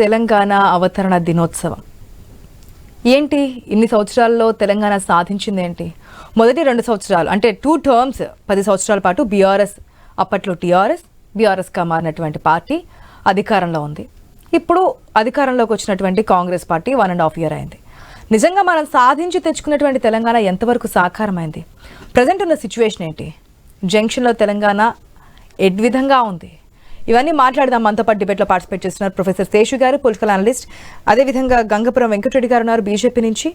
తెలంగాణ అవతరణ దినోత్సవం ఏంటి? ఇన్ని సంవత్సరాల్లో తెలంగాణ సాధించింది ఏంటి? మొదటి 2 సంవత్సరాలు అంటే 2 టర్మ్స్ 10 సంవత్సరాల పాటు బీఆర్ఎస్, అప్పట్లో బీఆర్ఎస్గా మారినటువంటి పార్టీ అధికారంలో ఉంది. ఇప్పుడు అధికారంలోకి వచ్చినటువంటి కాంగ్రెస్ పార్టీ 1.5 year అయింది. నిజంగా మనం సాధించి తెచ్చుకున్నటువంటి తెలంగాణ ఎంతవరకు సాకారమైంది? ప్రజెంట్ ఉన్న సిచ్యువేషన్ ఏంటి? జంక్షన్లో తెలంగాణ ఎడ్ విధంగా ఉంది. ఇవన్నీ మాట్లాడదాం. మనతో పాటు డిబేట్లో పార్టిసిపేట్ చేస్తున్నారు ప్రొఫెసర్ శేషు గారు, పొలిటికల్ అనలిస్ట్. అదేవిధంగా గంగపురం వెంకటరెడ్డి గారు ఉన్నారు బీజేపీ నుంచి,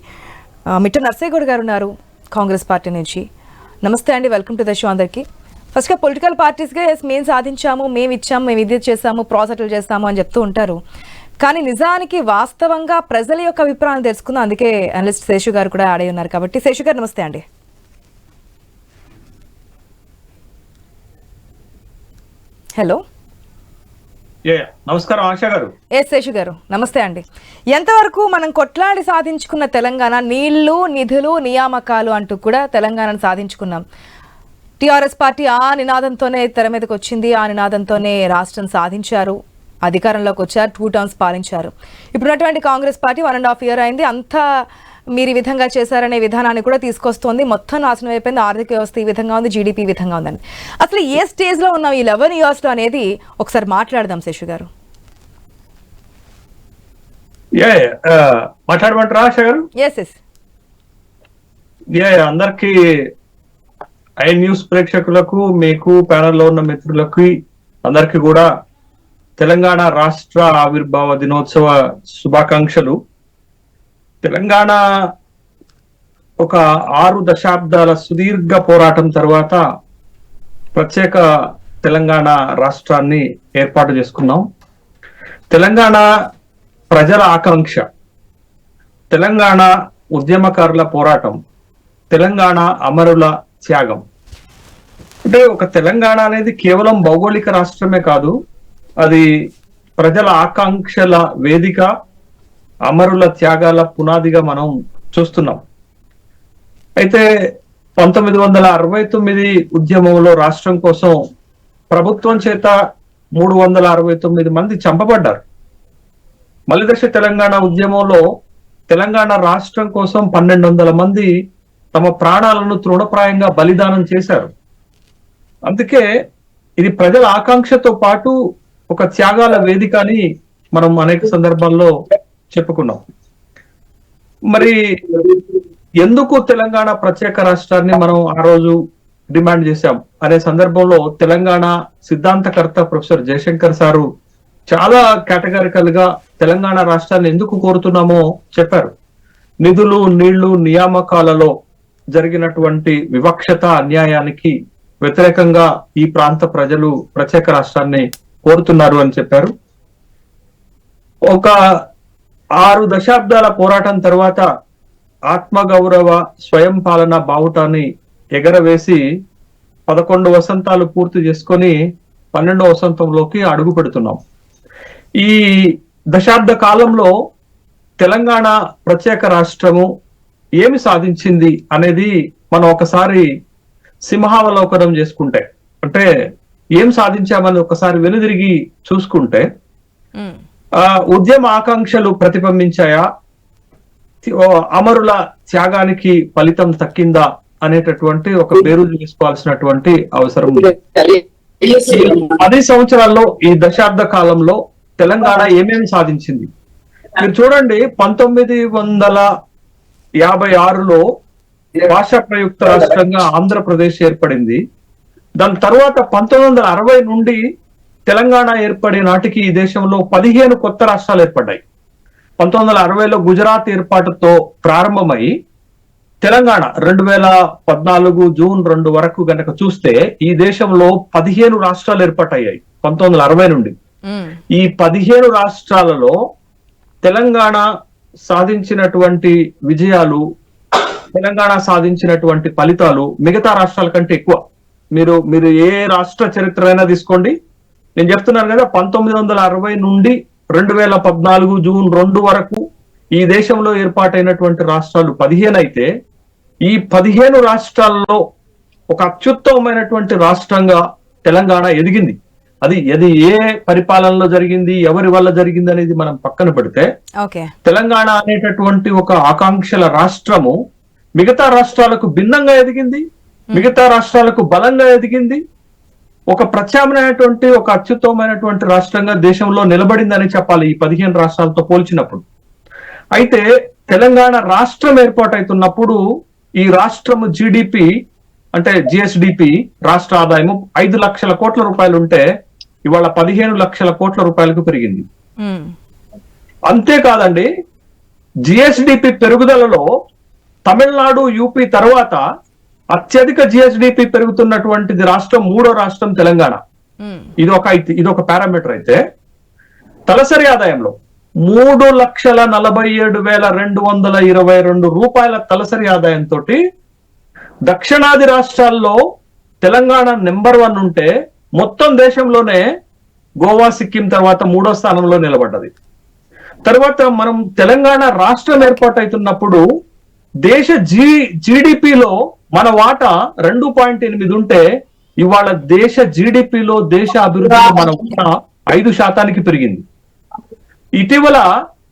మిట్ట నర్సయ్యగౌడ్ గారు ఉన్నారు కాంగ్రెస్ పార్టీ నుంచి. నమస్తే అండి, వెల్కమ్ టు ద షో అందరికీ. ఫస్ట్గా పొలిటికల్ పార్టీస్గా మేము సాధించాము, మేము ఇచ్చాము, మేము ఇది చేస్తాము, ప్రాజెక్టులు చేస్తాము అని చెప్తూ ఉంటారు. కానీ నిజానికి వాస్తవంగా ప్రజల యొక్క అభిప్రాయాలు తెలుసుకుందాం. అందుకే అనలిస్ట్ శేషు గారు కూడా ఆడే ఉన్నారు. కాబట్టి శేషు గారు నమస్తే అండి. హలో, నమస్కారం ఆశా గారు. శేషు గారు నమస్తే అండి. ఎంతవరకు మనం కొట్లాడి సాధించుకున్న తెలంగాణ, నీళ్లు, నిధులు, నియామకాలు అంటూ కూడా తెలంగాణను సాధించుకున్నాం. టీఆర్ఎస్ పార్టీ ఆ నినాదంతోనే తెర మీదకి వచ్చింది, ఆ నినాదంతోనే రాష్ట్రం సాధించారు, అధికారంలోకి వచ్చారు, 2 terms పాలించారు. ఇప్పుడున్నటువంటి కాంగ్రెస్ పార్టీ 1.5 year అయింది. అంతా మీరు ఈ విధంగా చేశారనే విధానాన్ని కూడా తీసుకొస్తోంది. మొత్తం నాశనం అయిపోయింది, ఆర్థిక వ్యవస్థ ఈ విధంగా ఉంది, జీడిపి ఈ విధంగా ఉందని. అసలు ఏ స్టేజ్లో ఉన్నాం ఈ 11 yearsలో అనేది ఒకసారి మాట్లాడదాం శేషు గారు. మాట్లాడమంటారా ఆశా గారు? ఎస్. అందరికి ఐ న్యూస్ ప్రేక్షకులకు, మీకు ప్యానెల్లో ఉన్న మిత్రులకి అందరికి కూడా తెలంగాణ రాష్ట్ర ఆవిర్భావ దినోత్సవ శుభాకాంక్షలు. తెలంగాణ ఒక 6 దశాబ్దాల సుదీర్ఘ పోరాటం తర్వాత ప్రత్యేక తెలంగాణ రాష్ట్రాన్ని ఏర్పాటు చేసుకున్నాం. తెలంగాణ ప్రజల ఆకాంక్ష, తెలంగాణ ఉద్యమకారుల పోరాటం, తెలంగాణ అమరుల త్యాగం. అంటే ఒక తెలంగాణ అనేది కేవలం భౌగోళిక రాష్ట్రమే కాదు, అది ప్రజల ఆకాంక్షల వేదిక, అమరుల త్యాగాల పునాదిగా మనం చూస్తున్నాం. అయితే 1969 ఉద్యమంలో రాష్ట్రం కోసం ప్రభుత్వం చేత 369 మంది చంపబడ్డారు. మలిదశ తెలంగాణ ఉద్యమంలో తెలంగాణ రాష్ట్రం కోసం 1200 మంది తమ ప్రాణాలను తృణప్రాయంగా బలిదానం చేశారు. అందుకే ఇది ప్రజల ఆకాంక్షతో పాటు ఒక త్యాగాల వేదిక అని మనం అనేక సందర్భాల్లో చెప్పుకున్నాం. మరి ఎందుకు తెలంగాణ ప్రత్యేక రాష్ట్రాన్ని మనం ఆ రోజు డిమాండ్ చేశాం అనే సందర్భంలో తెలంగాణ సిద్ధాంతకర్త ప్రొఫెసర్ జయశంకర్ సారు చాలా కేటగారికల్ గా తెలంగాణ రాష్ట్రాన్ని ఎందుకు కోరుతున్నామో చెప్పారు. నిధులు, నీళ్లు, నియామకాలలో జరిగినటువంటి వివక్షత, అన్యాయానికి వ్యతిరేకంగా ఈ ప్రాంత ప్రజలు ప్రత్యేక రాష్ట్రాన్ని కోరుతున్నారు అని చెప్పారు. ఒక 6 దశాబ్దాల పోరాటం తర్వాత ఆత్మగౌరవ స్వయం పాలన బావుటాన్ని ఎగరవేసి 11 వసంతాలు పూర్తి చేసుకొని 12వ వసంతంలోకి అడుగు పెడుతున్నాం. ఈ దశాబ్ద కాలంలో తెలంగాణ ప్రత్యేక రాష్ట్రము ఏమి సాధించింది అనేది మనం ఒకసారి సింహావలోకనం చేసుకుంటే, అంటే ఏం సాధించామని ఒకసారి వెనుదిరిగి చూసుకుంటే, ఉద్యమ ఆకాంక్షలు ప్రతిబింబించాయా, అమరుల త్యాగానికి ఫలితం తక్కిందా అనేటటువంటి ఒక బేరుజు వేసుకోవాల్సినటువంటి అవసరం ఉంది. 10 సంవత్సరాల్లో, ఈ దశాబ్ద కాలంలో తెలంగాణ ఏమేమి సాధించింది మీరు చూడండి. 1956లో భాషా ప్రయుక్త రాష్ట్రంగా ఆంధ్రప్రదేశ్ ఏర్పడింది. దాని తర్వాత 1960 నుండి తెలంగాణ ఏర్పడే నాటికి ఈ దేశంలో 15 కొత్త రాష్ట్రాలు ఏర్పడ్డాయి. 1960లో గుజరాత్ ఏర్పాటుతో ప్రారంభమై తెలంగాణ 2014 జూన్ 2 వరకు గనక చూస్తే ఈ దేశంలో 15 రాష్ట్రాలు ఏర్పాటయ్యాయి 1960 నుండి. ఈ 15 రాష్ట్రాలలో తెలంగాణ సాధించినటువంటి విజయాలు, తెలంగాణ సాధించినటువంటి ఫలితాలు మిగతా రాష్ట్రాల కంటే ఎక్కువ. మీరు ఏ రాష్ట్ర చరిత్ర అయినా తీసుకోండి, నేను చెప్తున్నాను కదా, 1960 నుండి 2014 జూన్ 2 వరకు ఈ దేశంలో ఏర్పాటైనటువంటి రాష్ట్రాలు 15 అయితే, ఈ 15 రాష్ట్రాల్లో ఒక అత్యుత్తమమైనటువంటి రాష్ట్రంగా తెలంగాణ ఎదిగింది. అది ఏ పరిపాలనలో జరిగింది, ఎవరి వల్ల జరిగింది అనేది మనం పక్కన పెడితే, ఓకే, తెలంగాణ అనేటటువంటి ఒక ఆకాంక్షల రాష్ట్రము మిగతా రాష్ట్రాలకు భిన్నంగా ఎదిగింది, మిగతా రాష్ట్రాలకు బలంగా ఎదిగింది, ఒక ప్రత్యామ్నాయటువంటి ఒక అత్యుత్తమమైనటువంటి రాష్ట్రంగా దేశంలో నిలబడిందని చెప్పాలి ఈ 15 రాష్ట్రాలతో పోల్చినప్పుడు. అయితే తెలంగాణ రాష్ట్రం ఏర్పాటవుతున్నప్పుడు ఈ రాష్ట్రము జీడిపి అంటే జిఎస్డిపి రాష్ట్ర ఆదాయము 5 లక్షల కోట్ల రూపాయలు ఉంటే ఇవాళ 15 లక్షల కోట్ల రూపాయలకు పెరిగింది. అంతేకాదండి, జిఎస్డిపి పెరుగుదలలో తమిళనాడు, యూపీ తర్వాత అత్యధిక జిఎస్డిపి పెరుగుతున్నటువంటిది రాష్ట్రం 3వ రాష్ట్రం తెలంగాణ. ఇది ఒక పారామీటర్. అయితే తలసరి ఆదాయంలో 3,47,222 రూపాయల తలసరి ఆదాయంతో దక్షిణాది రాష్ట్రాల్లో తెలంగాణ నెంబర్ 1 ఉంటే మొత్తం దేశంలోనే గోవా, సిక్కిం తర్వాత 3వ స్థానంలో నిలబడ్డది. తర్వాత మనం తెలంగాణ రాష్ట్రం ఏర్పాటవుతున్నప్పుడు దేశ జీడిపిలో మన వాటా 2.8 ఉంటే ఇవాళ దేశ జీడిపిలో, దేశ అభివృద్ధిలో మన వాటా 5% పెరిగింది. ఇటీవల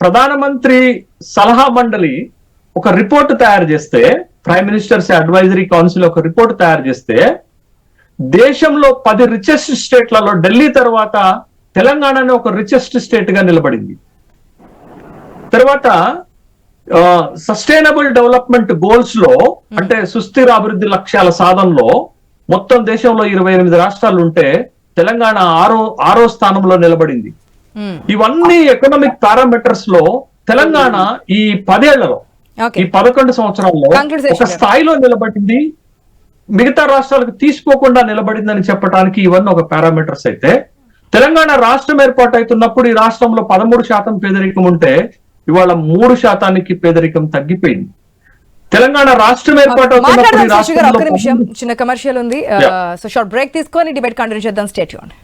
ప్రధానమంత్రి సలహా మండలి ఒక రిపోర్ట్ తయారు చేస్తే, ప్రైమ్ మినిస్టర్స్ అడ్వైజరీ కౌన్సిల్ ఒక రిపోర్ట్ తయారు చేస్తే, దేశంలో 10 రిచెస్ట్ స్టేట్లలో ఢిల్లీ తర్వాత తెలంగాణనే ఒక రిచెస్ట్ స్టేట్ గా నిలబడింది. తర్వాత సస్టైనబుల్ డెవలప్మెంట్ గోల్స్ లో అంటే సుస్థిర అభివృద్ధి లక్ష్యాల సాధనలో మొత్తం దేశంలో 28 రాష్ట్రాలు ఉంటే తెలంగాణ 6వ స్థానంలో నిలబడింది. ఇవన్నీ ఎకనామిక్ పారామీటర్స్ లో తెలంగాణ ఈ 10 ఏళ్లలో, ఈ 11 సంవత్సరాల్లో ఒక స్థాయిలో నిలబడింది, మిగతా రాష్ట్రాలకు తీసుకోకుండా నిలబడిందని చెప్పడానికి ఇవన్నీ ఒక పారామీటర్స్. అయితే తెలంగాణ రాష్ట్రం ఏర్పాటవుతున్నప్పుడు ఈ రాష్ట్రంలో 13% పేదరికం ఉంటే ఇవాళ 3% పేదరికం తగ్గిపోయింది. తెలంగాణ రాష్ట్రం ఏర్పాటవుతున్నప్పుడు ఈ రాష్ట్రంలో చిన్న కమర్షియల్ ఉంది, సో షార్ట్ బ్రేక్ తీసుకొని డిబేట్ కంటిన్యూ చేద్దాం. Stay tuned.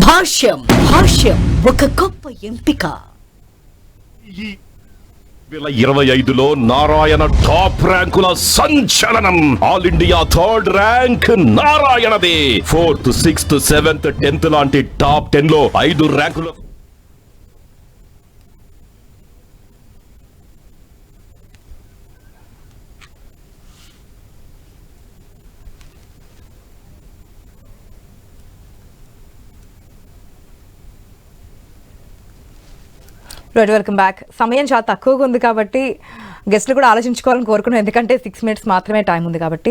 భాష్యం ఒక గొప్ప ఎంపిక. 2025లో నారాయణ టాప్ ర్యాంకుల సంచలనం. All India 3rd rank నారాయణదే. 4th, 6th, 7th, 10th లాంటి టాప్ 10లో 5 ర్యాంకులు. Right, welcome back. సమయం చాలా తక్కువగా ఉంది కాబట్టి గెస్ట్లు కూడా ఆలోచించుకోవాలని కోరుకున్నాను, ఎందుకంటే 6 minutes మాత్రమే టైం ఉంది కాబట్టి.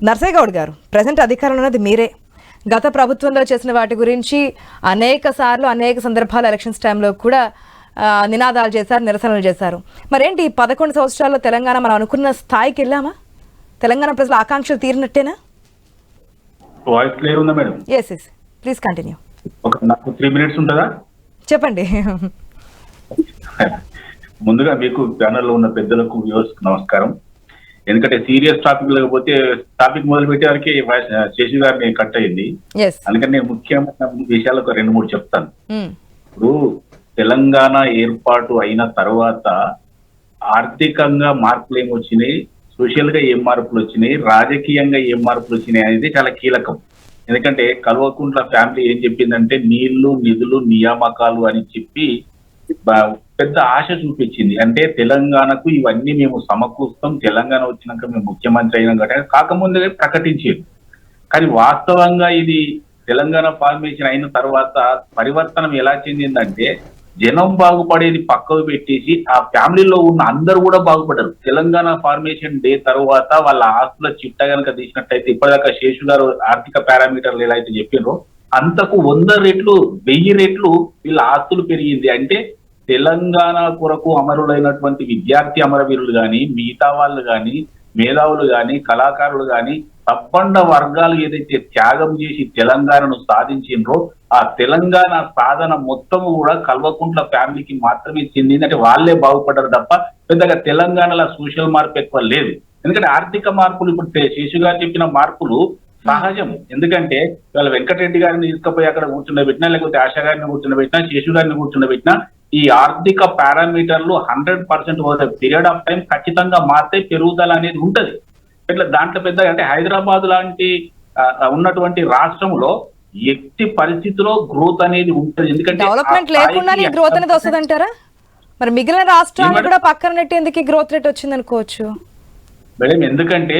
నర్సయ్య గౌడ్ గారు, ప్రజెంట్ అధికారంలో ఉన్నది మీరే. గత ప్రభుత్వంలో చేసిన వాటి గురించి అనేక సార్లు అనేక సందర్భాలు ఎలక్షన్స్ టైంలో కూడా నినాదాలు చేశారు, నిరసనలు చేశారు. మరేంటి 11 సంవత్సరాల్లో తెలంగాణ మనం అనుకున్న స్థాయికి వెళ్ళామా? తెలంగాణ ప్రజల ఆకాంక్షలు తీరినట్టేనా? వాయిస్ క్లియర్ ఉందా మేడం? Yes, please continue. నాకు 3 minutes ఉంటుందా? చెప్పండి. ముందుగా మీకు ప్యానల్లో ఉన్న పెద్దలకు వ్యూవర్స్ నమస్కారం. ఎందుకంటే సీరియస్ టాపిక్ లేకపోతే టాపిక్ మొదలు పెట్టేవారికి శశి గారిని కట్ అయింది. అందుకని నేను ముఖ్యమైన విషయాలు ఒక 2-3 చెప్తాను. ఇప్పుడు తెలంగాణ ఏర్పాటు అయిన తర్వాత ఆర్థికంగా మార్పులు ఏమి వచ్చినాయి, సోషల్ గా ఏం మార్పులు వచ్చినాయి, రాజకీయంగా ఏం మార్పులు వచ్చినాయి అనేది చాలా కీలకం. ఎందుకంటే కల్వకుంట్ల ఫ్యామిలీ ఏం చెప్పిందంటే నీళ్లు, నిధులు, నియామకాలు అని చెప్పి పెద్ద ఆశ చూపించింది. అంటే తెలంగాణకు ఇవన్నీ మేము సమకూరుస్తాం, తెలంగాణ వచ్చినాక మేము ముఖ్యమంత్రి అయినా కాకముందే ప్రకటించారు. కానీ వాస్తవంగా ఇది తెలంగాణ ఫార్మేషన్ అయిన తర్వాత పరివర్తనం ఎలా చెందిందంటే జనం బాగుపడేది పక్కకు పెట్టేసి ఆ ఫ్యామిలీలో ఉన్న అందరూ కూడా బాగుపడ్డారు. తెలంగాణ ఫార్మేషన్ డే తర్వాత వాళ్ళ ఆస్తుల చిట్ట కనుక తీసినట్టయితే ఇప్పటిదాకా శేషు గారు ఆర్థిక పారామీటర్లు ఎలా అయితే చెప్పారో అంతకు 100 రెట్లు 1000 రెట్లు వీళ్ళ ఆస్తులు పెరిగింది. అంటే తెలంగాణ కొరకు అమరులైనటువంటి విద్యార్థి అమరవీరులు కానీ, మిగతా వాళ్ళు కానీ, మేధావులు కానీ, కళాకారులు కానీ, తప్పండ వర్గాలు ఏదైతే త్యాగం చేసి తెలంగాణను సాధించిండ్రో ఆ తెలంగాణ సాధన మొత్తం కూడా కల్వకుంట్ల ఫ్యామిలీకి మాత్రమే చెందింది. అంటే వాళ్ళే బాగుపడ్డారు తప్ప పెద్దగా తెలంగాణలో సోషల్ మార్పు ఎక్కువ లేదు. ఎందుకంటే ఆర్థిక మార్పులు ఇప్పుడు శేషు గారు చెప్పిన మార్పులు సహజం. ఎందుకంటే వాళ్ళ వెంకటరెడ్డి గారిని తీసుకుపోయి అక్కడ కూర్చుండబెట్టినా, లేకపోతే ఆశా గారిని కూర్చుండబెట్టినా, శేషు గారిని కూర్చుండబెట్టినా ఈ ఆర్థిక పారామీటర్లు 100% పీరియడ్ ఆఫ్ టైం ఖచ్చితంగా మారితే పెరుగుదల అనేది ఉంటది. ఇట్లా దాంట్లో పెద్ద అంటే హైదరాబాద్ లాంటి ఉన్నటువంటి రాష్ట్రంలో ఎట్టి పరిస్థితిలో గ్రోత్ అనేది ఉంటది. ఎందుకంటే డెవలప్మెంట్ లేకుండానే గ్రోత్ అనేది వస్తుంది అంటారా? మరి మిగిలిన రాష్ట్రాలు కూడా పక్కన నెట్టి ఎందుకు గ్రోత్ రేట్ వచ్చింది అనుకోవచ్చు మేడం? ఎందుకంటే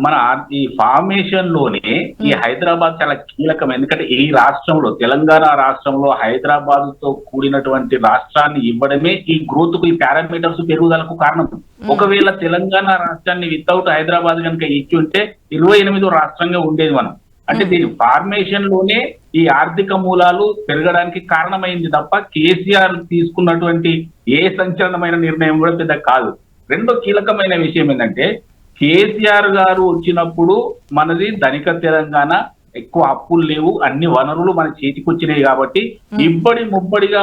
మన ఈ ఫార్మేషన్ లోనే ఈ హైదరాబాద్ చాలా కీలకం. ఎందుకంటే ఈ రాష్ట్రంలో తెలంగాణ రాష్ట్రంలో హైదరాబాద్ తో కూడినటువంటి రాష్ట్రాన్ని ఇవ్వడమే ఈ గ్రోత్ కు, ఈ పారామీటర్స్ పెరుగుదలకు కారణం. ఒకవేళ తెలంగాణ రాష్ట్రాన్ని వితౌట్ హైదరాబాద్ కనుక ఇచ్చి ఉంటే 28వ రాష్ట్రంగా ఉండేది మనం. అంటే దీని ఫార్మేషన్ లోనే ఈ ఆర్థిక మూలాలు పెరగడానికి కారణమైంది తప్ప కేసీఆర్ తీసుకున్నటువంటి ఏ సంచలనమైన నిర్ణయం కూడా పెద్ద కాదు. రెండో కీలకమైన విషయం ఏంటంటే కేసీఆర్ గారు వచ్చినప్పుడు మనది ధనిక తెలంగాణ, ఎక్కువ అప్పులు లేవు, అన్ని వనరులు మన చేతికి వచ్చినాయి కాబట్టి ఇబ్బడి ముబ్బడిగా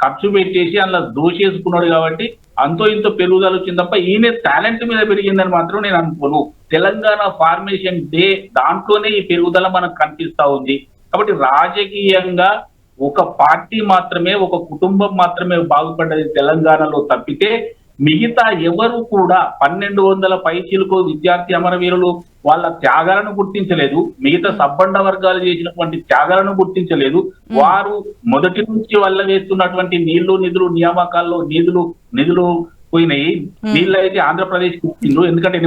ఖర్చు పెట్టేసి అందులో దోషేసుకున్నాడు కాబట్టి అంతో ఇంతో పెరుగుదల వచ్చింది తప్ప ఈయన టాలెంట్ మీద పెరిగిందని మాత్రం నేను అనుకోను. తెలంగాణ ఫార్మేషన్ డే దాంట్లోనే ఈ పెరుగుదల మనకు కనిపిస్తా ఉంది. కాబట్టి రాజకీయంగా ఒక పార్టీ మాత్రమే, ఒక కుటుంబం మాత్రమే బాగుపడ్డది తెలంగాణలో తప్పితే మిగతా ఎవరు కూడా 1200 పైచీలకు విద్యార్థి అమరవీరులు వాళ్ళ త్యాగాలను గుర్తించలేదు. మిగతా సబ్బండ వర్గాలు చేసినటువంటి త్యాగాలను గుర్తించలేదు. వారు మొదటి నుంచి వల్ల వేస్తున్నటువంటి నీళ్లు, నిధులు, నియామకాల్లో నిధులు పోయినాయి. నీళ్ళు అయితే ఆంధ్రప్రదేశ్ కి ఇచ్చిండ్రు. ఎందుకంటే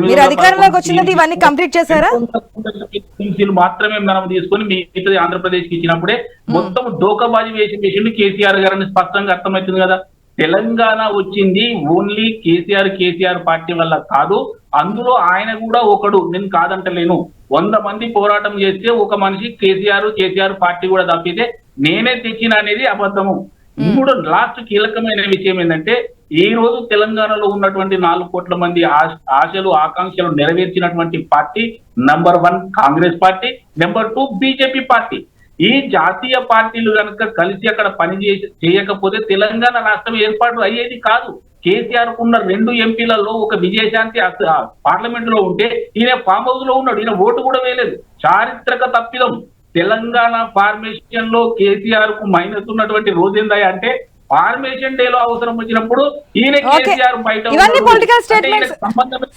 మాత్రమే మనం తీసుకొని మిగతా ఆంధ్రప్రదేశ్ కి ఇచ్చినప్పుడే మొత్తం డోకాబాజీ వేసిన కేసీఆర్ గారని స్పష్టంగా అర్థమవుతుంది కదా. తెలంగాణ వచ్చింది ఓన్లీ కేసీఆర్ పార్టీ వల్ల కాదు, అందులో ఆయన కూడా ఒకడు. నేను కాదంటలేను. 100 మంది పోరాటం చేస్తే ఒక మనిషి కేసీఆర్ పార్టీ కూడా తప్పితే నేనే తెచ్చిన అనేది అబద్ధము. ఇప్పుడు లాస్ట్ కీలకమైన విషయం ఏంటంటే ఈ రోజు తెలంగాణలో ఉన్నటువంటి 4 కోట్ల మంది ఆశలు, ఆకాంక్షలు నెరవేర్చినటువంటి party number 1 Congress party, number 2 BJP party. ఈ జాతీయ పార్టీలు కనుక కలిసి అక్కడ పని చేయకపోతే తెలంగాణ రాష్ట్రం ఏర్పాటు అయ్యేది కాదు. కేసీఆర్ కున్న 2 ఎంపీలలో ఒక విజయశాంతి పార్లమెంట్ లో ఉంటే ఈయన ఫామ్ హౌస్ లో ఉన్నాడు, ఈయన ఓటు కూడా వేయలేదు. చారిత్రక తప్పిదం. తెలంగాణ ఫార్మేషన్ లో కేసీఆర్ కు మైనస్ ఉన్నటువంటి రోజేందయ్య అంటే ఫార్మేషన్ డే లో అవసరం వచ్చినప్పుడు ఈయన కేసీఆర్ బయట. ఇవన్నీ పొలిటికల్ స్టేట్మెంట్స్.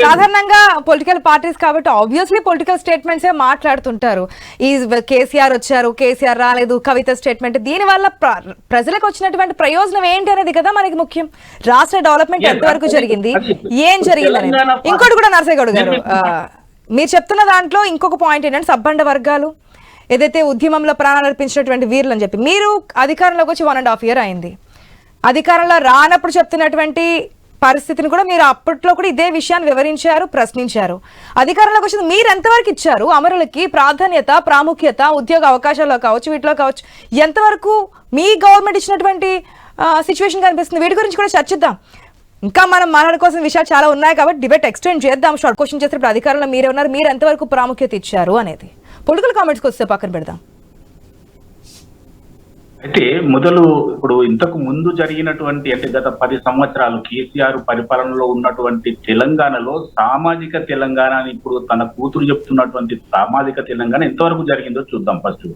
సాధారణంగా పొలిటికల్ పార్టీస్ కాబట్టి ఆబ్వియస్లీ పొలిటికల్ స్టేట్మెంట్స్ మాట్లాడుతుంటారు. ఈ కేసీఆర్ వచ్చారు, కేసీఆర్ రాలేదు, కవిత స్టేట్మెంట్. దీని వల్ల ప్రజలకు వచ్చినటువంటి ప్రయోజనం ఏంటి అనేది కదా మనకి ముఖ్యం. రాష్ట్ర డెవలప్మెంట్ ఎంతవరకు జరిగింది, ఏం జరిగింది అనేది. ఇంకోటి కూడా నర్సయ్య గౌడ్ గారు, మీరు చెప్తున్న దాంట్లో ఇంకొక పాయింట్ ఏంటంటే సబ్బండ వర్గాలు ఏదైతే ఉద్యమంలో ప్రాణాలు అర్పించినటువంటి వీరులు అని చెప్పి, మీరు అధికారంలోకి వచ్చి 1.5 year అయింది. అధికారంలో రానప్పుడు చెప్తున్నటువంటి పరిస్థితిని కూడా మీరు అప్పట్లో కూడా ఇదే విషయాన్ని వివరించారు, ప్రశ్నించారు. అధికారంలోకి వచ్చింది మీరు ఎంతవరకు ఇచ్చారు అమరులకి ప్రాధాన్యత, ప్రాముఖ్యత, ఉద్యోగ అవకాశాల్లో కావచ్చు, వీటిలో కావచ్చు, ఎంతవరకు మీ గవర్నమెంట్ ఇచ్చినటువంటి సిచ్యువేషన్ కనిపిస్తుంది? వీటి గురించి కూడా చర్చిద్దాం. ఇంకా మనం మాట్లాడుకోవాల్సిన విషయాలు చాలా ఉన్నాయి కాబట్టి డిబేట్ ఎక్స్టెండ్ చేద్దాం. షార్ట్ క్వశ్చన్ చేసినప్పుడు అధికారంలో మీరే ఉన్నారు, మీరు ఎంతవరకు ప్రాముఖ్యత ఇచ్చారు అనేది పొలిటికల్ కామెంట్స్కి వస్తే పక్కన పెడదాం. అయితే మొదలు ఇప్పుడు ఇంతకు ముందు జరిగినటువంటి అంటే గత 10 సంవత్సరాలు కేసీఆర్ పరిపాలనలో ఉన్నటువంటి తెలంగాణలో సామాజిక తెలంగాణ అని ఇప్పుడు తన కూతురు చెప్తున్నటువంటి సామాజిక తెలంగాణ ఎంతవరకు జరిగిందో చూద్దాం ఫస్ట్.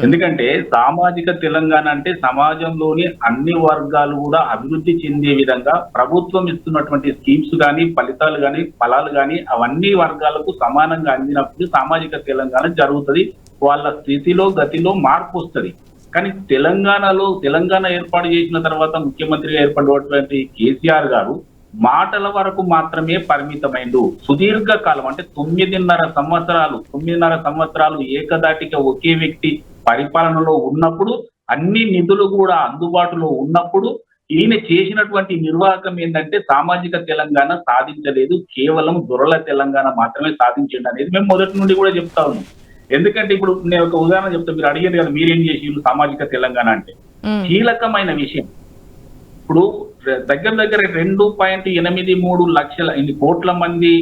ఎందుకంటే సామాజిక తెలంగాణ అంటే సమాజంలోని అన్ని వర్గాలు కూడా అభివృద్ధి చెందే విధంగా ప్రభుత్వం ఇస్తున్నటువంటి స్కీమ్స్ కానీ, ఫలితాలు కానీ, ఫలాలు కానీ అవన్నీ వర్గాలకు సమానంగా అందినప్పుడు సామాజిక తెలంగాణ జరుగుతుంది. వాళ్ళ స్థితిలో గతిలో మార్పు వస్తుంది. కానీ తెలంగాణ ఏర్పాటు చేసిన తర్వాత ముఖ్యమంత్రిగా ఏర్పడినటువంటి కేసీఆర్ గారు మాటల వరకు మాత్రమే పరిమితమైండు. సుదీర్ఘ కాలం అంటే 9.5 సంవత్సరాలు ఏకదాటిగా ఒకే వ్యక్తి పరిపాలనలో ఉన్నప్పుడు, అన్ని నిధులు కూడా అందుబాటులో ఉన్నప్పుడు ఈయన చేసినటువంటి నిర్వాహకం ఏంటంటే సామాజిక తెలంగాణ సాధించలేదు, కేవలం దొరల తెలంగాణ మాత్రమే సాధించండి అనేది మేము మొదటి నుండి కూడా చెప్తా ఉన్నాం. ఎందుకంటే ఇప్పుడు నేను ఒక ఉదాహరణ చెప్తా, మీరు అడిగారు కదా మీరేం చేసి సామాజిక తెలంగాణ అంటే కీలకమైన విషయం. ఇప్పుడు దగ్గర 2.83 లక్షల కోట్ల మంది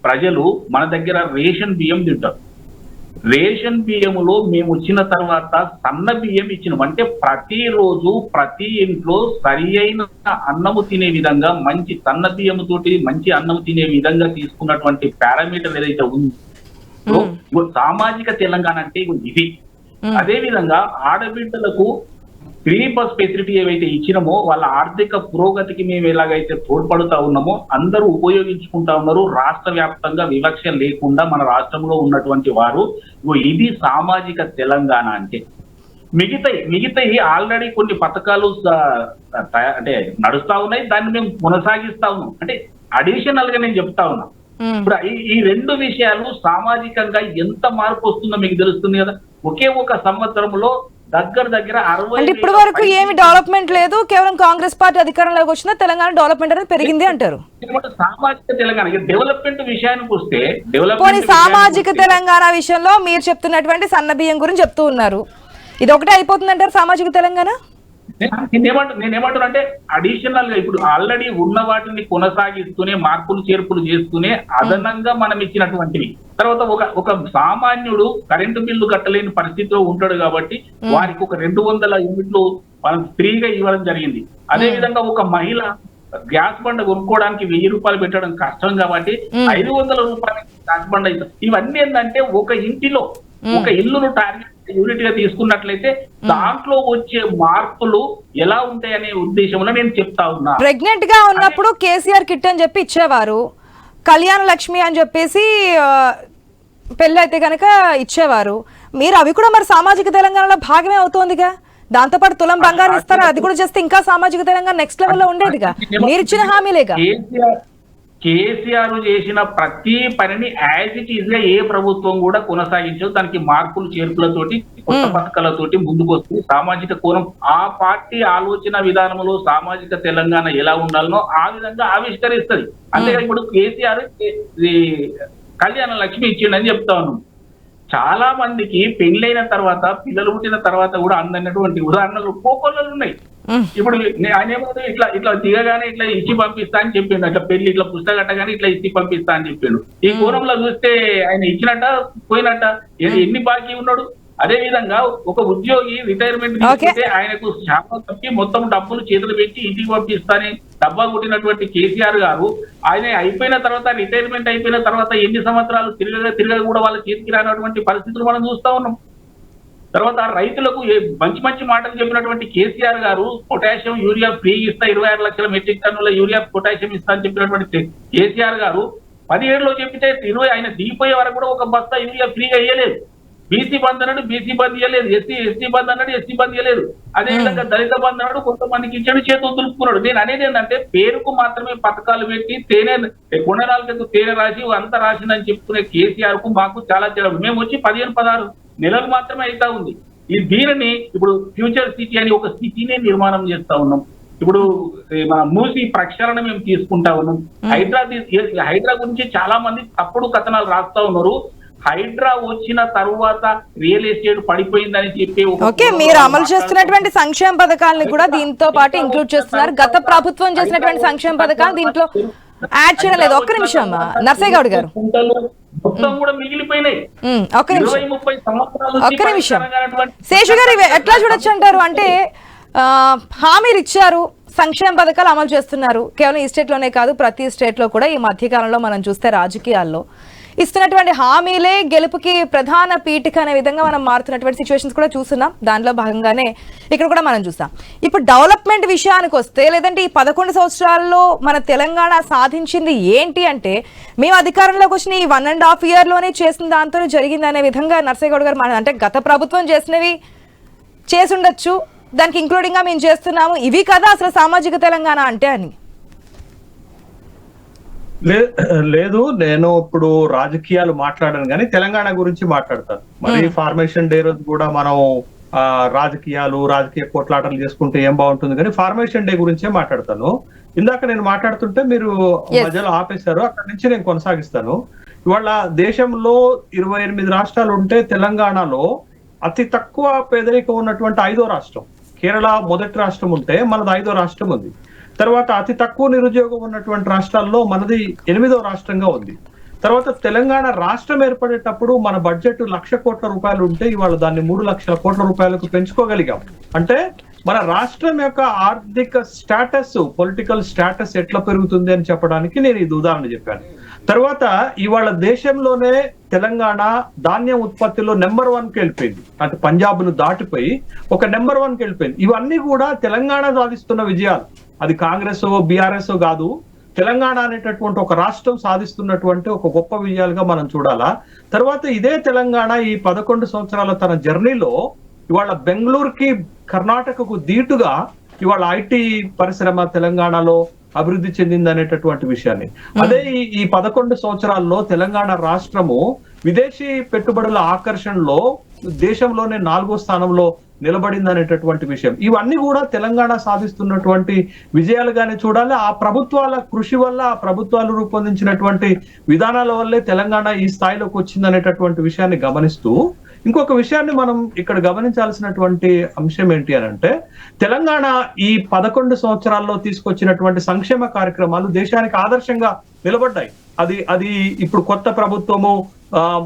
ప్రజలు మన దగ్గర రేషన్ బియ్యం తింటారు. రేషన్ బియ్యములో మేము వచ్చిన తర్వాత సన్న బియ్యం ఇచ్చినాం. అంటే ప్రతిరోజు ప్రతి ఇంట్లో సరి అయిన అన్నము తినే విధంగా, మంచి సన్న బియ్యము తోటి మంచి అన్నము తినే విధంగా తీసుకున్నటువంటి పారామీటర్ ఏదైతే ఉందో సామాజిక తెలంగాణ అంటే ఇది. అదే విధంగా ఆడబిడ్డలకు ఫ్రీ బస్ ఫెసిలిటీ ఏవైతే ఇచ్చినామో వాళ్ళ ఆర్థిక పురోగతికి మేము ఎలాగైతే తోడ్పడుతా ఉన్నామో అందరూ ఉపయోగించుకుంటా ఉన్నారు. రాష్ట్ర వ్యాప్తంగా వివక్ష లేకుండా మన రాష్ట్రంలో ఉన్నటువంటి వారు ఇది సామాజిక తెలంగాణ అంటే. మిగతాయి ఆల్రెడీ కొన్ని పథకాలు అంటే నడుస్తా ఉన్నాయి, దాన్ని మేము కొనసాగిస్తా ఉన్నాం. అంటే అడిషనల్ గా నేను చెప్తా ఉన్నా. ఇప్పుడు ఈ 2 విషయాలు సామాజికంగా ఎంత మార్పు వస్తుందో మీకు తెలుస్తుంది కదా. ఒకే ఒక సంవత్సరంలో దగ్గర 60 అంటే ఇప్పటి వరకు ఏమి డెవలప్మెంట్ లేదు, కేవలం కాంగ్రెస్ పార్టీ అధికారంలోకి వచ్చినా తెలంగాణ డెవలప్మెంట్ అనేది పెరిగింది అంటారు. సామాజిక తెలంగాణ డెవలప్మెంట్ విషయానికి వస్తే సామాజిక తెలంగాణ విషయంలో మీరు చెప్తున్నటువంటి సన్న బియ్యం గురించి చెప్తూ ఉన్నారు, ఇది ఒకటే అయిపోతుంది అంటారు సామాజిక తెలంగాణ? నేనేమంటున్నా అంటే అడిషనల్ గా ఇప్పుడు ఆల్రెడీ ఉన్న వాటిని కొనసాగిస్తూనే మార్పులు చేర్పులు చేస్తూనే అదనంగా మనం ఇచ్చినటువంటివి. తర్వాత ఒక సామాన్యుడు కరెంటు బిల్లు కట్టలేని పరిస్థితిలో ఉంటాడు కాబట్టి వారికి ఒక 200 యూనిట్లు మనం ఫ్రీగా ఇవ్వడం జరిగింది. అదే విధంగా ఒక మహిళ గ్యాస్ బండ కొనుక్కోవడానికి 1000 రూపాయలు పెట్టడం కష్టం కాబట్టి 500 రూపాయలకి గ్యాస్ బండ ఇస్తారు. ఇవన్నీ ఏంటంటే ఒక ఇంటిలో ఒక ఇల్లును టార్గెట్ యూనిట్ గా తీసుకున్నట్లయితే దాంట్లో వచ్చే మార్పులు ఎలా ఉంటాయనే ఉద్దేశంలో నేను చెప్తా ఉన్నా. ప్రెగ్నెంట్ గా ఉన్నప్పుడు కేసీఆర్ కిట్ అని చెప్పి ఇచ్చేవారు, కళ్యాణ లక్ష్మి అని చెప్పేసి పెళ్ళి అయితే కనుక ఇచ్చేవారు. మీరు అవి కూడా మరి సామాజిక తెలంగాణలో భాగమే అవుతోందిగా. దాంతోపాటు తులం బంగారం ఇస్తారా, అది కూడా చేస్తే ఇంకా సామాజిక తెలంగాణ నెక్స్ట్ లెవెల్లో ఉండేదిగా. మీరు ఇచ్చిన హామీలేగా. కేసీఆర్ చేసిన ప్రతి పనిని యాజ్ ఇట్ ఈజ్ గా ఏ ప్రభుత్వం కూడా కొనసాగించదు. దానికి మార్పులు చేర్పులతోటి కొత్త పథకాలతోటి ముందుకు వస్తుంది. సామాజిక కోణం ఆ పార్టీ ఆలోచన విధానంలో సామాజిక తెలంగాణ ఎలా ఉండాలనో ఆ విధంగా ఆవిష్కరిస్తుంది. అంతేగా ఇప్పుడు కేసీఆర్ కళ్యాణ లక్ష్మి ఇచ్చిండని చెప్తా ఉన్నాం. చాలా మందికి పెళ్లైన తర్వాత పిల్లలు పుట్టిన తర్వాత కూడా అందనటువంటి ఉదాహరణలు కోకొల్లలు ఉన్నాయి. ఇప్పుడు ఆయన ఏమో ఇట్లా దిగగానే ఇట్లా ఇచ్చి పంపిస్తా అని చెప్పిండు, అట్లా పెళ్లి ఇట్లా పుస్తకట్టగానే ఇట్లా ఇచ్చి పంపిస్తా అని చెప్పిండు. ఈ కోణంలో చూస్తే ఆయన ఇచ్చినట్ట పోయినట్ట ఎన్ని బాకీ ఉన్నాడు. అదే విధంగా ఒక ఉద్యోగి రిటైర్మెంట్ తీసుకుంటే ఆయనకు శాపం తప్పి మొత్తం డబ్బులు చేతులు పెట్టి ఇంటికి పంపిస్తానని డబ్బా కొట్టినటువంటి కేసీఆర్ గారు ఆయన అయిపోయిన తర్వాత రిటైర్మెంట్ అయిపోయిన తర్వాత ఎన్ని సంవత్సరాలు తిరగ కూడా వాళ్ళ చేతికి రానటువంటి పరిస్థితులు మనం చూస్తా ఉన్నాం. తర్వాత రైతులకు మంచి మాటలు చెప్పినటువంటి కేసీఆర్ గారు పొటాషియం యూరియా ఫ్రీ ఇస్తా 26 లక్షల మెట్రిక్ టన్నుల యూరియా పొటాషియం ఇస్తా అని చెప్పినటువంటి కేసీఆర్ గారు 17లో చెప్పితే 20 ఆయన దిగిపోయే వరకు కూడా ఒక బస్తా యూరియా ఫ్రీగా ఇయ్యలేదు. బీసీ బంద్ అన్నాడు, బీసీ బంద్ ఇయ్యలేదు. ఎస్సీ బంద్ అన్నాడు, ఎస్సీ బంద్ ఇయ్యలేదు. అదేవిధంగా దళిత బంద్ అన్నాడు, కొంతమందికి ఇచ్చాడు, చేతులు దులుపుకున్నాడు. నేను అనేది ఏంటంటే పేరుకు మాత్రమే పథకాలు పెట్టి కొండరాలకు తేనె రాసి అంత రాసిందని చెప్పుకునే కేసీఆర్ కు మాకు చాలా తేడా. మేము వచ్చి 15-16 నెలలు మాత్రమే అవుతా ఉంది. దీనిని ఇప్పుడు ఫ్యూచర్ సిటీ అని ఒక సిటీనే నిర్మాణం చేస్తా ఉన్నాం. ఇప్పుడు మన మూసి ప్రక్షాళన మేము తీసుకుంటా ఉన్నాం. హైడ్రా గురించి చాలా మంది తప్పుడు కథనాలు రాస్తా ఉన్నారు. హైడ్రా వచ్చిన తరువాత రియల్ ఎస్టేట్ పడిపోయిందని చెప్పి ఓకే, మీరు అమలు చేస్తున్నటువంటి సంక్షేమ పథకాలను కూడా దీంతో పాటు ఇంక్లూడ్ చేస్తున్నారు. గత ప్రభుత్వం చేసినటువంటి సంక్షేమ పథకాలు దీంట్లో యాడ్ చేయడం లేదు. ఒక్క నిమిషం నర్సయ్య గౌడ్ గారు, మొత్తం కూడా మిగిలిపోయినాయి. ఒక్క నిమిషం 20-30 సంవత్సరాలు ఒక్క నిమిషం శేషు గారు, ఇవి ఎట్లా చూడొచ్చు అంటారు? అంటే హామీలు ఇచ్చారు, సంక్షేమ పథకాలు అమలు చేస్తున్నారు. కేవలం ఈ స్టేట్ లోనే కాదు, ప్రతి స్టేట్ లో కూడా ఈ మధ్యకాలంలో మనం చూస్తే రాజకీయాల్లో ఇస్తున్నటువంటి హామీలే గెలుపుకి ప్రధాన పీఠిక అనే విధంగా మనం మారుతున్నటువంటి సిచ్యువేషన్స్ కూడా చూస్తున్నాం. దానిలో భాగంగానే ఇక్కడ కూడా మనం చూస్తాం. ఇప్పుడు డెవలప్మెంట్ విషయానికి వస్తే, లేదంటే ఈ 11 సంవత్సరాల్లో మన తెలంగాణ సాధించింది ఏంటి అంటే, మేము అధికారంలోకి వచ్చిన ఈ 1.5 yearలోనే చేసిన దాంతో జరిగింది అనే విధంగా నర్సయ్య గౌడ్ గారు అంటే గత ప్రభుత్వం చేసినవి చేసి ఉండొచ్చు, దానికి ఇంక్లూడింగ్ గా మేము చేస్తున్నాము, ఇవి కదా అసలు సామాజిక తెలంగాణ అంటే అని. లేదు, నేను ఇప్పుడు రాజకీయాలు మాట్లాడాను కానీ తెలంగాణ గురించి మాట్లాడతాను. మరి ఫార్మేషన్ డే రోజు కూడా మనం రాజకీయ కొట్లాటలు చేసుకుంటే ఏం బాగుంటుంది, కానీ ఫార్మేషన్ డే గురించే మాట్లాడతాను. ఇందాక నేను మాట్లాడుతుంటే మీరు మధ్యలో ఆపేశారు, అక్కడి నుంచి నేను కొనసాగిస్తాను. ఇవాళ దేశంలో 28 రాష్ట్రాలు ఉంటే తెలంగాణలో అతి తక్కువ పేదరికం ఉన్నటువంటి 5వ రాష్ట్రం. కేరళ మొదటి రాష్ట్రం ఉంటే మనది 5వ రాష్ట్రం ఉంది. తర్వాత అతి తక్కువ నిరుద్యోగం ఉన్నటువంటి రాష్ట్రాల్లో మనది 8వ రాష్ట్రంగా ఉంది. తర్వాత తెలంగాణ రాష్ట్రం ఏర్పడేటప్పుడు మన బడ్జెట్ 1,00,000 కోట్ల రూపాయలు ఉంటే ఇవాళ దాన్ని 3 లక్షల కోట్ల రూపాయలకు పెంచుకోగలిగాం. అంటే మన రాష్ట్రం యొక్క ఆర్థిక స్టేటస్, పొలిటికల్ స్టేటస్ ఎట్లా పెరుగుతుంది అని చెప్పడానికి నేను ఇది ఉదాహరణ చెప్పాను. తర్వాత ఇవాళ దేశంలోనే తెలంగాణ ధాన్యం ఉత్పత్తిలో నెంబర్ 1కి వెళ్ళిపోయింది. అంటే పంజాబ్ ను దాటిపోయి ఒక నెంబర్ 1కి వెళ్ళిపోయింది. ఇవన్నీ కూడా తెలంగాణ సాధిస్తున్న విజయాలు. అది కాంగ్రెస్ బీఆర్ఎస్ కాదు, తెలంగాణ అనేటటువంటి ఒక రాష్ట్రం సాధిస్తున్నటువంటి ఒక గొప్ప విజయాలుగా మనం చూడాలా. తర్వాత ఇదే తెలంగాణ ఈ 11 సంవత్సరాల తన జర్నీలో ఇవాళ బెంగళూరుకి కర్ణాటకకు దీటుగా ఇవాళ ఐటీ పరిశ్రమ తెలంగాణలో అభివృద్ధి చెందింది అనేటటువంటి విషయాన్ని. అదే ఈ 11 సంవత్సరాల్లో తెలంగాణ రాష్ట్రము విదేశీ పెట్టుబడుల ఆకర్షణలో దేశంలోనే 4వ స్థానంలో నిలబడింది అనేటటువంటి విషయం. ఇవన్నీ కూడా తెలంగాణ సాధిస్తున్నటువంటి విజయాలుగానే చూడాలి. ఆ ప్రభుత్వాల కృషి వల్ల, ఆ ప్రభుత్వాలు రూపొందించినటువంటి విధానాల వల్లే తెలంగాణ ఈ స్థాయిలోకి వచ్చింది అనేటటువంటి విషయాన్ని గమనిస్తూ, ఇంకొక విషయాన్ని మనం ఇక్కడ గమనించాల్సినటువంటి అంశం ఏంటి అని అంటే, తెలంగాణ ఈ 11 సంవత్సరాల్లో తీసుకొచ్చినటువంటి సంక్షేమ కార్యక్రమాలు దేశానికి ఆదర్శంగా నిలబడ్డాయి. అది ఇప్పుడు కొత్త ప్రభుత్వము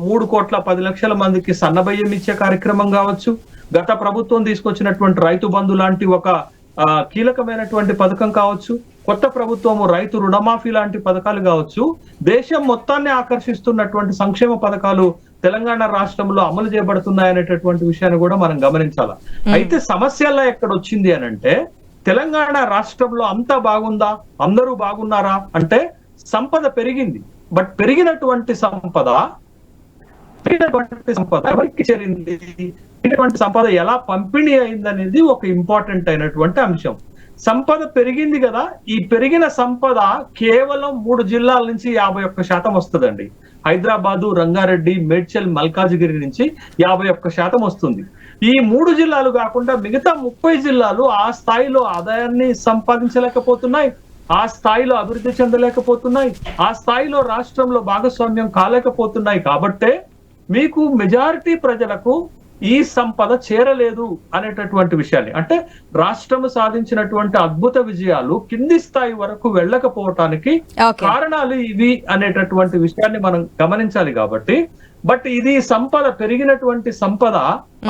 3,10,00,000 మందికి సన్నబియ్యం ఇచ్చే కార్యక్రమం కావచ్చు, గత ప్రభుత్వం తీసుకొచ్చినటువంటి రైతు బంధు లాంటి ఒక కీలకమైనటువంటి పథకం కావచ్చు, కొత్త ప్రభుత్వము రైతు రుణమాఫీ లాంటి పథకాలు కావచ్చు, దేశం మొత్తాన్ని ఆకర్షిస్తున్నటువంటి సంక్షేమ పథకాలు తెలంగాణ రాష్ట్రంలో అమలు చేయబడుతున్నాయనేటటువంటి విషయాన్ని కూడా మనం గమనించాలి. అయితే సమస్యల్లో ఎక్కడ వచ్చింది అని అంటే, తెలంగాణ రాష్ట్రంలో అంతా బాగుందా, అందరూ బాగున్నారా అంటే, సంపద పెరిగింది. బట్ పెరిగినటువంటి సంపద ఎవరికి చేరింది, ఇటువంటి సంపద ఎలా పంపిణీ అయింది అనేది ఒక ఇంపార్టెంట్ అయినటువంటి అంశం. సంపద పెరిగింది కదా, ఈ పెరిగిన సంపద కేవలం 3 జిల్లాల నుంచి 51% వస్తుందండి. హైదరాబాదు, రంగారెడ్డి, మేడ్చల్, మల్కాజిగిరి నుంచి 51% వస్తుంది. ఈ 3 జిల్లాలు కాకుండా మిగతా 30 జిల్లాలు ఆ స్థాయిలో ఆదాయాన్ని సంపాదించలేకపోతున్నాయి, ఆ స్థాయిలో అభివృద్ధి చెందలేకపోతున్నాయి, ఆ స్థాయిలో రాష్ట్రంలో భాగస్వామ్యం కాలేకపోతున్నాయి. కాబట్టే మీకు మెజారిటీ ప్రజలకు ఈ సంపద చేరలేదు అనేటటువంటి విషయాన్ని, అంటే రాష్ట్రం సాధించినటువంటి అద్భుత విజయాలు కింది స్థాయి వరకు వెళ్ళకపోవటానికి కారణాలు ఇవి అనేటటువంటి విషయాన్ని మనం గమనించాలి. కాబట్టి బట్ ఇది సంపద, పెరిగినటువంటి సంపద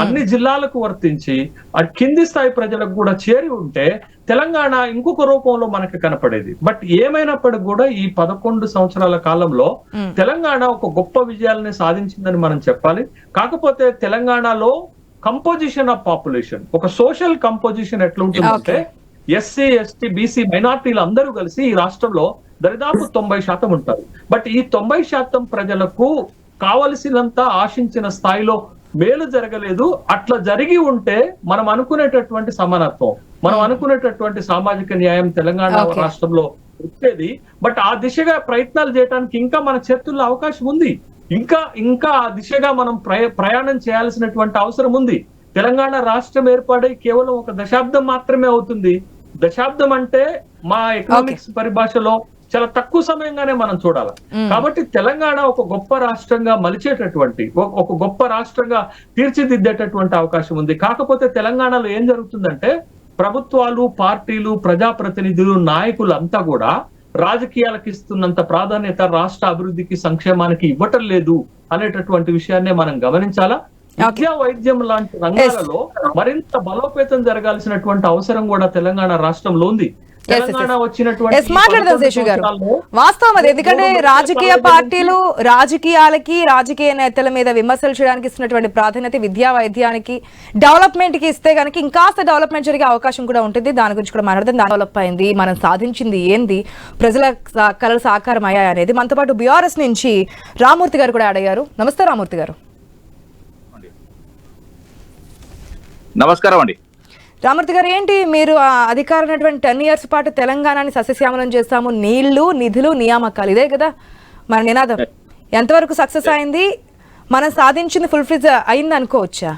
అన్ని జిల్లాలకు వర్తించి కింది స్థాయి ప్రజలకు కూడా చేరి ఉంటే తెలంగాణ ఇంకొక రూపంలో మనకి కనపడేది. బట్ ఏమైనప్పటికీ కూడా ఈ 11 సంవత్సరాల కాలంలో తెలంగాణ ఒక గొప్ప విజయాలని సాధించిందని మనం చెప్పాలి. కాకపోతే తెలంగాణలో కంపోజిషన్ ఆఫ్ పాపులేషన్, ఒక సోషల్ కంపోజిషన్ ఎట్లా ఉంటుందంటే, ఎస్సీ, ఎస్టీ, బీసీ మైనార్టీలు అందరూ కలిసి ఈ రాష్ట్రంలో దరిదాపు 90% ఉంటారు. బట్ ఈ 90% ప్రజలకు కావలసినంత ఆశించిన స్థాయిలో మేలు జరగలేదు. అట్లా జరిగి ఉంటే మనం అనుకునేటటువంటి సమానత్వం, మనం అనుకునేటటువంటి సామాజిక న్యాయం తెలంగాణ రాష్ట్రంలో వచ్చేది. బట్ ఆ దిశగా ప్రయత్నాలు చేయడానికి ఇంకా మన చేతుల్లో అవకాశం ఉంది. ఇంకా ఆ దిశగా మనం ప్రయాణం చేయాల్సినటువంటి అవసరం ఉంది. తెలంగాణ రాష్ట్రం ఏర్పడి కేవలం 1 దశాబ్దం మాత్రమే అవుతుంది. దశాబ్దం అంటే మా ఎకనామిక్స్ పరిభాషలో చాలా తక్కువ సమయంగానే మనం చూడాలి. కాబట్టి తెలంగాణ ఒక గొప్ప రాష్ట్రంగా మలిచేటటువంటి ఒక గొప్ప రాష్ట్రంగా తీర్చిదిద్దేటటువంటి అవకాశం ఉంది. కాకపోతే తెలంగాణలో ఏం జరుగుతుందంటే ప్రభుత్వాలు, పార్టీలు, ప్రజాప్రతినిధులు, నాయకులు అంతా కూడా రాజకీయాలకు ఇస్తున్నంత ప్రాధాన్యత రాష్ట్ర అభివృద్ధికి, సంక్షేమానికి ఇవ్వటం లేదు అనేటటువంటి విషయాన్నే మనం గమనించాలా. విద్యా, వైద్యం లాంటి రంగాలలో మరింత బలోపేతం జరగాల్సినటువంటి అవసరం కూడా తెలంగాణ రాష్ట్రంలో ఉంది. తెలంగాణ వచ్చినటువంటి మాట్లాడదాం శేషు గారు, వాస్తవం అది. ఎందుకంటే రాజకీయ పార్టీలు రాజకీయాలకి, రాజకీయ నేతల మీద విమర్శలు చేయడానికి ఇస్తున్నటువంటి ప్రాధాన్యత విద్యా, వైద్యానికి, డెవలప్మెంట్ కి ఇస్తే కనుక ఇంకాస్త డెవలప్మెంట్ జరిగే అవకాశం కూడా ఉంటుంది. దాని గురించి కూడా మాట్లాడదాం. డెవలప్ అయింది, మనం సాధించింది ఏంది, ప్రజల కళలు సాకారం అయ్యాయి అనేది. మనతో పాటు బీఆర్ఎస్ నుంచి రామూర్తి గారు కూడా అడిగారు. నమస్తే రామూర్తి గారు. నమస్కారం అండి. రామూర్తి గారు, ఏంటి మీరు అధికారం 10 years పాటు తెలంగాణని సస్యశ్యామలం చేస్తాము, నీళ్లు, నిధులు, నియామకాలు, ఇదే కదా మన నినాదం. ఎంతవరకు సక్సెస్ అయింది? మనం సాధించింది ఫుల్ ఫ్రిజ్ అయింది అనుకోవచ్చా?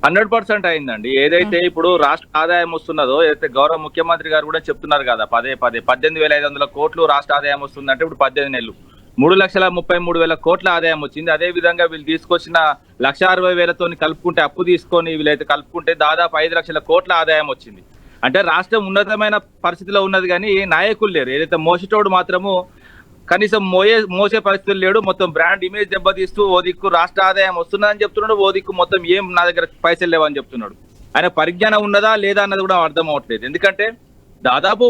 100% అయిందండి. ఏదైతే ఇప్పుడు రాష్ట్ర ఆదాయం వస్తున్నదో, ఏదైతే గౌరవ ముఖ్యమంత్రి గారు కూడా చెప్తున్నారు కదా, 18,500 కోట్లు రాష్ట్ర ఆదాయం వస్తుందంటే ఇప్పుడు 18 నెలలు 3,33,000 కోట్ల ఆదాయం వచ్చింది. అదే విధంగా వీళ్ళు తీసుకొచ్చిన 1,60,000 కలుపుకుంటే, అప్పు తీసుకొని వీళ్ళైతే కలుపుకుంటే దాదాపు 5 లక్షల కోట్ల ఆదాయం వచ్చింది. అంటే రాష్ట్రం ఉన్నతమైన పరిస్థితిలో ఉన్నది, కానీ నాయకులు లేరు. ఏదైతే మోసేటోడు మాత్రము కనీసం మోసే పరిస్థితులు లేడు. మొత్తం బ్రాండ్ ఇమేజ్ దెబ్బతీస్తూ ఓ దిక్కు రాష్ట్ర ఆదాయం వస్తుందని చెప్తున్నాడు, ఓ దిక్కు మొత్తం ఏం నా దగ్గర పైసలు లేవని చెప్తున్నాడు. ఆయన పరిజ్ఞానం ఉన్నదా లేదా అన్నది కూడా అర్థం అవట్లేదు. ఎందుకంటే దాదాపు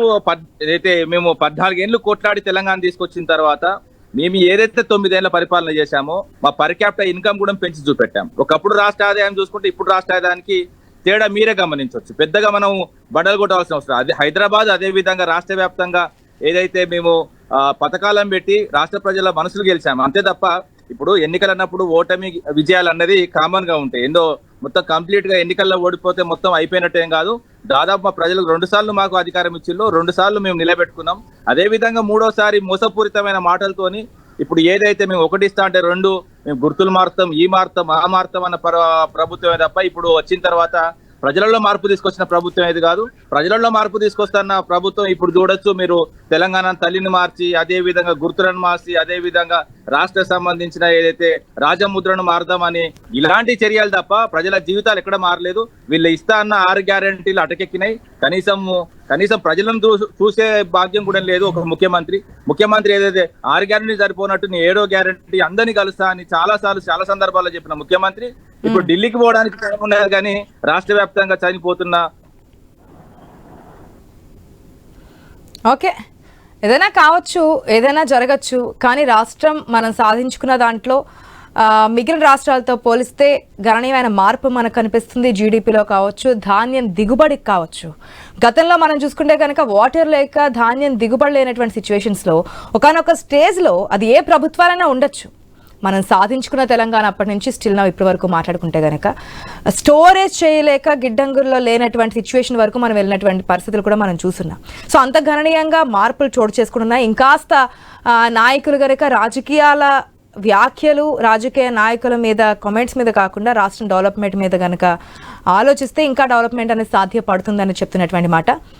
ఏదైతే మేము 14 ఏళ్ళు కొట్లాడి తెలంగాణ తీసుకొచ్చిన తర్వాత మేము ఏదైతే 9 ఏళ్ల పరిపాలన చేశామో మా పర్ క్యాపిటల్ ఇన్కమ్ కూడా పెంచి చూపెట్టాం. ఒకప్పుడు రాష్ట్ర ఆదాయం చూసుకుంటే ఇప్పుడు రాష్ట్ర ఆదాయానికి తేడా మీరే గమనించవచ్చు. పెద్దగా మనం బడలు కొట్టాల్సిన అవసరం. అదే హైదరాబాద్, అదే విధంగా రాష్ట్ర వ్యాప్తంగా ఏదైతే మేము పథకాలను పెట్టి రాష్ట్ర ప్రజల మనసులు గెలిచాము, అంతే తప్ప ఇప్పుడు ఎన్నికలు అన్నప్పుడు ఓటమి విజయాలు అన్నది కామన్ గా ఉంటాయి. ఏందో మొత్తం కంప్లీట్ గా ఎన్నికల్లో ఓడిపోతే మొత్తం అయిపోయినట్టేం కాదు. దాదాపు మా ప్రజలకు 2 సార్లు మాకు అధికారం ఇచ్చిల్లో, 2 సార్లు మేము నిలబెట్టుకున్నాం. అదే విధంగా 3వసారి మోసపూరితమైన మాటలతోని ఇప్పుడు ఏదైతే మేము 1 ఇస్తా అంటే 2 మేము గుర్తులు మారుతాం, ఈ మారుతాం, ఆ మారుతాం అన్న ప్రభుత్వమే తప్ప ఇప్పుడు వచ్చిన తర్వాత ప్రజలలో మార్పు తీసుకొచ్చిన ప్రభుత్వం ఏది కాదు. ప్రజలలో మార్పు తీసుకొస్తున్న ప్రభుత్వం ఇప్పుడు చూడొచ్చు మీరు, తెలంగాణ తల్లిని మార్చి, అదే విధంగా గుర్తులను మార్చి, అదే విధంగా రాష్ట్ర సంబంధించిన ఏదైతే రాజముద్రను మారుదామని ఇలాంటి చర్యలు తప్ప ప్రజల జీవితాలు ఎక్కడ మారలేదు. వీళ్ళు ఇస్తా అన్న 6 గ్యారెంటీలు అటకెక్కినాయి. కనీసం ప్రజలను చూసే భాగ్యం కూడా లేదు. ఒక ముఖ్యమంత్రి ఏదైతే 6 గ్యారెంటీ సరిపోనట్టు 7వ గ్యారెంటీ అందరినీ కలుస్తా అని చాలా సందర్భాల్లో చెప్పిన ముఖ్యమంత్రి ఇప్పుడు ఢిల్లీకి పోవడానికి టైం ఉండదు, కానీ రాష్ట్ర వ్యాప్తంగా చనిపోతున్న ఓకే ఏదైనా కావచ్చు, ఏదైనా జరగచ్చు, కానీ రాష్ట్రం మనం సాధించుకున్న దాంట్లో మిగిలిన రాష్ట్రాలతో పోలిస్తే గణనీయమైన మార్పు మనకు కనిపిస్తుంది. జీడిపిలో కావచ్చు, ధాన్యం దిగుబడికి కావచ్చు. గతంలో మనం చూసుకుంటే కనుక వాటర్ లేక ధాన్యం దిగుబడి లేనటువంటి సిచ్యువేషన్స్లో ఒకనొక స్టేజ్లో అది ఏ ప్రభుత్వాలైనా ఉండొచ్చు. మనం సాధించుకున్న తెలంగాణ అప్పటి నుంచి స్టిల్ నా ఇప్పటి వరకు మాట్లాడుకుంటే కనుక స్టోరేజ్ చేయలేక గిడ్డంగుల్లో లేనటువంటి సిచ్యువేషన్ వరకు మనం వెళ్ళినటువంటి పరిస్థితులు కూడా మనం చూస్తున్నాం. సో అంత గణనీయంగా మార్పులు చోటు చేసుకుంటున్నాయి. ఇంకాస్త నాయకులు కనుక రాజకీయాల వ్యాఖ్యలు, రాజకీయ నాయకుల మీద కామెంట్స్ మీద కాకుండా రాష్ట్రం డెవలప్మెంట్ మీద కనుక ఆలోచిస్తే ఇంకా డెవలప్మెంట్ అనేది సాధ్యపడుతుందని చెప్తున్నటువంటి మాట.